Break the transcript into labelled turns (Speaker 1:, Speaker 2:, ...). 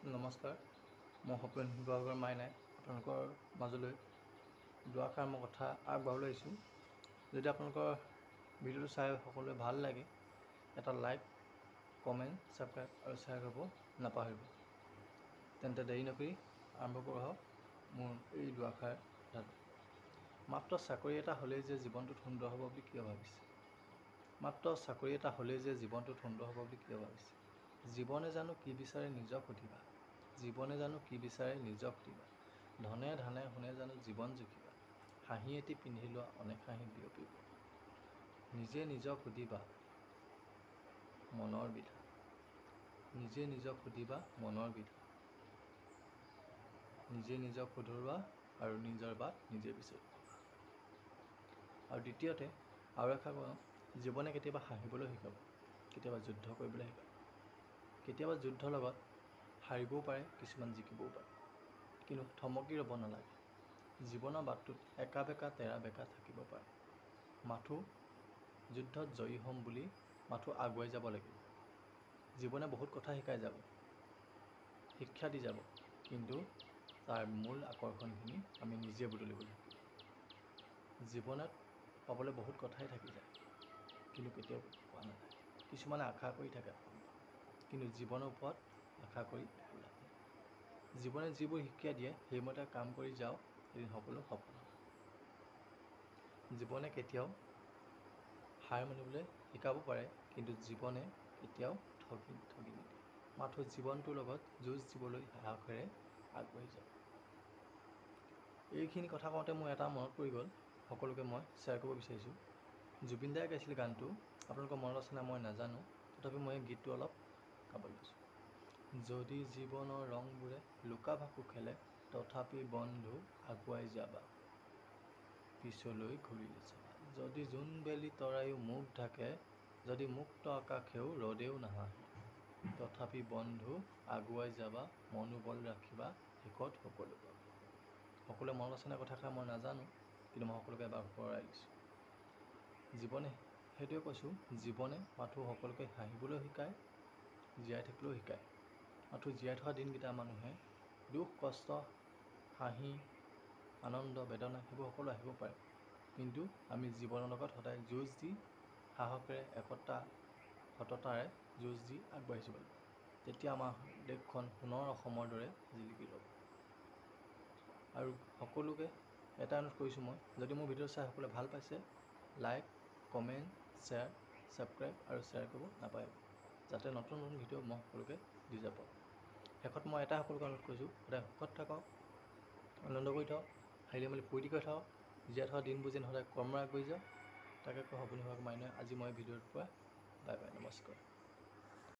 Speaker 1: নমস্কাৰ, মই সপেন শিৱসাগৰ মাইনাই আপোনালোকৰ মাজলৈ দুআষাৰ মই কথা আগবঢ়াবলৈ আহিছোঁ। যদি আপোনালোকৰ ভিডিঅ'টো চাই সকলোৱে ভাল লাগে, এটা লাইক, কমেণ্ট, ছাবস্ক্ৰাইব আৰু শ্বেয়াৰ কৰিব নাপাহৰিব। তেন্তে দেৰি নকৰি আৰম্ভ কৰা হওক মোৰ এই দুআষাৰ কথাটো। মাত্ৰ চাকৰি এটা হ'লেই যে জীৱনটোত সুন্দৰ হ'ব বুলি কিয় ভাবিছে? মাত্ৰ চাকৰি এটা হ'লেই যে জীৱনটোত সুন্দৰ হ'ব বুলি কিয় ভাবিছে? জীৱনে জানো কি বিচাৰে নিজক সুধিবা। জীৱনে জানো কি বিচাৰে নিজক সুধিবা। ধনে ধানে শুনে জানো জীৱন জুখিবা। হাঁহি এটি পিন্ধি লোৱা অনেক হাঁহি বিয়পিব। নিজে নিজক সুধিবা মনৰ বিধা। নিজে নিজক সুধিবা মনৰ বিধা। নিজে নিজক শুধৰোৱা আৰু নিজৰ বাট নিজে বিচাৰি পাবা। আৰু দ্বিতীয়তে আৰু এষাৰ কওঁ, জীৱনে কেতিয়াবা হাঁহিবলৈ শিকাব, কেতিয়াবা যুদ্ধ কৰিবলৈ শিকাব। কেতিয়াবা যুদ্ধৰ লগত হাৰিবও পাৰে, কিছুমান জিকিবও পাৰে। কিন্তু থমকি ৰ'ব নালাগে। জীৱনৰ বাটটোত একা বেকা তেৰা বেকা থাকিব পাৰে। মাথো যুদ্ধত জয়ী হ'ম বুলি মাথো আগুৱাই যাব লাগিব। জীৱনে বহুত কথা শিকাই যাব, শিক্ষা দি যাব, কিন্তু তাৰ মূল আকৰ্ষণখিনি আমি নিজে বুটলিব লাগিব। জীৱনত পাবলৈ বহুত কথাই থাকি যায়, কিন্তু কেতিয়াও পোৱা নাযায়। কিছুমানে আশা কৰি থাকে, কিন্তু জীৱনৰ ওপৰত আশা কৰি একো লাভ নাই। জীৱনে যিবোৰ শিক্ষা দিয়ে সেইমতে কাম কৰি যাওক, এদিন সকলো সফল হ'ব। জীৱনে কেতিয়াও হাৰ মানিবলৈ শিকাব পাৰে, কিন্তু জীৱনে কেতিয়াও ঠগি নিদিয়ে। মাথো জীৱনটোৰ লগত যুঁজ দিবলৈ সাহসেৰে আগবাঢ়ি যাব। এইখিনি কথা কওঁতে মোৰ এটা মনত পৰি গ'ল, সকলোকে মই শ্বেয়াৰ কৰিব বিচাৰিছোঁ। জুবিন দাই গাইছিলে গানটো, আপোনালোকৰ মনত আছে নাই মই নাজানো, তথাপি মই এই গীতটো অলপ গাবলৈ লৈছোঁ। যদি জীৱনৰ ৰংবোৰে লুকা ভাকু খেলে, তথাপি বন্ধু আগুৱাই যাবা, পিছলৈ ঘূৰি চাবা। যদি জোনবেলি তৰাইও মুখ ঢাকে, যদি মুক্ত আকাশেও ৰ'দেও নাহাঁহে, তথাপি বন্ধু আগুৱাই যাবা, মনোবল ৰাখিবা, শেষত সকলো পাবা। সকলোৱে মনত আছে নাই কথাষাৰ মই নাজানো, কিন্তু মই সকলোকে এবাৰ সোঁৱৰাই দিছোঁ। জীৱনে সেইটোৱে কৈছোঁ, জীৱনে মাথো সকলোকে হাঁহিবলৈ শিকায়, জীয়াই থাকিলেও শিকায়। মাথো জীয়াই থকা দিনকেইটা মানুহে দুখ কষ্ট হাঁহি আনন্দ বেদনা সেইবোৰ সকলো আহিব পাৰে, কিন্তু আমি জীৱনৰ লগত সদায় যুঁজ দি সাহসেৰে একতা সততাৰে যুঁজ দি আগবাঢ়ি যাব লাগিব। তেতিয়া আমাৰ দেশখন সোণৰ অসমৰ দৰে জিলিকি ৰ'ব। আৰু সকলোকে এটা অনুৰোধ কৰিছোঁ মই, যদি মোৰ ভিডিঅ' চাই সকলোৱে ভাল পাইছে, লাইক, কমেণ্ট, শ্বেয়াৰ, ছাবস্ক্ৰাইব আৰু শ্বেয়াৰ কৰিব নাপাহৰিব, যাতে নতুন নতুন ভিডিঅ' মই সকলোকে দি যাব পাৰোঁ। শেষত মই এটা সকলোকে অনুৰোধ কৰিছোঁ, সদায় সুখত থাকক, আনন্দ কৰি থাকক, হাঁহি মেলি ফূৰ্তি কৰি থাকক, জীয়াই থকা দিনবোৰ যেন সদায় কৰ্মৰে আগবাঢ়ি যাওক। তাকে কৈ সপোন শিৱসাগৰ মাইনাই আজি মই ভিডিঅ'টোৰ পৰা বাই বাই, নমস্কাৰ।